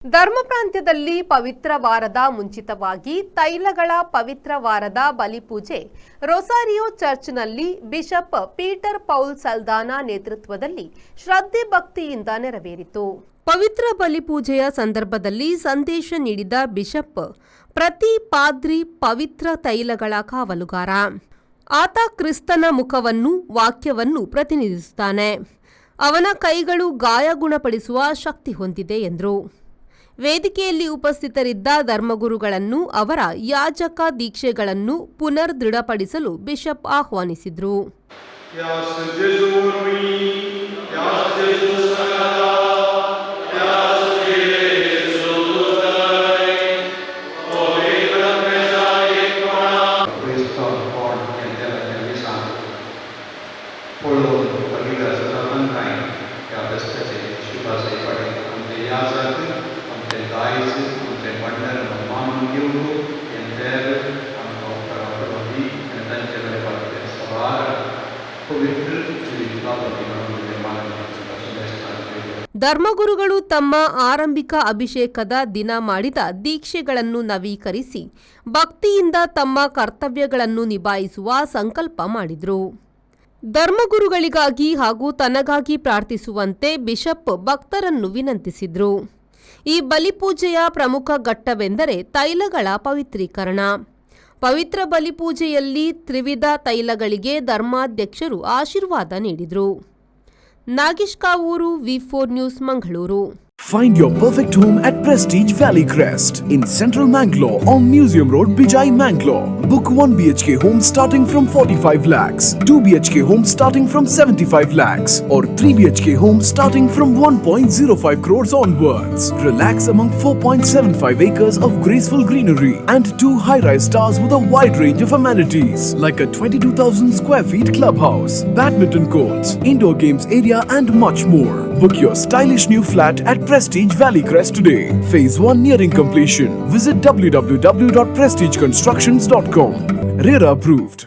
ಧರ್ಮ ಪ್ರಾಂತ್ಯದಲ್ಲಿ ಪವಿತ್ರ ವಾರದ ಮುಂಚಿತವಾಗಿ ತೈಲಗಳ ಪವಿತ್ರ ವಾರದ ಬಲಿಪೂಜೆ ರೊಸಾರಿಯೋ ಚರ್ಚ್ನಲ್ಲಿ ಬಿಷಪ್ ಪೀಟರ್ ಪೌಲ್ ಸಲ್ದಾನಾ ನೇತೃತ್ವದಲ್ಲಿ ಶ್ರದ್ಧೆ ಭಕ್ತಿಯಿಂದ ನೆರವೇರಿತು. ಪವಿತ್ರ ಬಲಿಪೂಜೆಯ ಸಂದರ್ಭದಲ್ಲಿ ಸಂದೇಶ ನೀಡಿದ ಬಿಷಪ್, ಪ್ರತಿ ಪಾದ್ರಿ ಪವಿತ್ರ ತೈಲಗಳ ಕಾವಲುಗಾರ. ಆತ ಕ್ರಿಸ್ತನ ಮುಖವನ್ನು, ವಾಕ್ಯವನ್ನು ಪ್ರತಿನಿಧಿಸುತ್ತಾನೆ. ಅವನ ಕೈಗಳು ಗಾಯ ಗುಣಪಡಿಸುವ ಶಕ್ತಿ ಹೊಂದಿದೆ ಎಂದರು. ವೇದಿಕೆಯಲ್ಲಿ ಉಪಸ್ಥಿತರಿದ್ದ ಧರ್ಮಗುರುಗಳನ್ನು ಅವರ ಯಾಜಕ ದೀಕ್ಷೆಗಳನ್ನು ಪುನರ್ ದೃಢಪಡಿಸಲು ಬಿಷಪ್ ಆಹ್ವಾನಿಸಿದರು. ಧರ್ಮಗುರುಗಳು ತಮ್ಮ ಆರಂಭಿಕ ಅಭಿಷೇಕದ ದಿನ ಮಾಡಿದ ದೀಕ್ಷೆಗಳನ್ನು ನವೀಕರಿಸಿ ಭಕ್ತಿಯಿಂದ ತಮ್ಮ ಕರ್ತವ್ಯಗಳನ್ನು ನಿಭಾಯಿಸುವ ಸಂಕಲ್ಪ ಮಾಡಿದರು. ಧರ್ಮಗುರುಗಳಿಗಾಗಿ ಹಾಗೂ ತನಗಾಗಿ ಪ್ರಾರ್ಥಿಸುವಂತೆ ಬಿಷಪ್ ಭಕ್ತರನ್ನು ವಿನಂತಿಸಿದರು. ಈ ಬಲಿಪೂಜೆಯ ಪ್ರಮುಖ ಘಟ್ಟವೆಂದರೆ ತೈಲಗಳ ಪವಿತ್ರೀಕರಣ. ಪವಿತ್ರ ಬಲಿಪೂಜೆಯಲ್ಲಿ ತ್ರಿವಿಧ ತೈಲಗಳಿಗೆ ಧರ್ಮಾಧ್ಯಕ್ಷರು ಆಶೀರ್ವಾದ ನೀಡಿದರು. Nagesh Kavoor, V4 news, Mangaluru. Find your perfect home at Prestige Valley Crest in Central Mangalore on Museum Road, Bijai, Mangalore. Book 1 BHK home starting from 45 lakhs, 2 BHK home starting from 75 lakhs, or 3 BHK home starting from 1.05 crores onwards. Relax among 4.75 acres of graceful greenery and 2 high-rise towers with a wide range of amenities like a 22,000 square feet clubhouse, badminton courts, indoor games area and much more. Book your stylish new flat at Prestige Valley Crest today. Phase 1 nearing completion. Visit www.prestigeconstructions.com. RERA approved.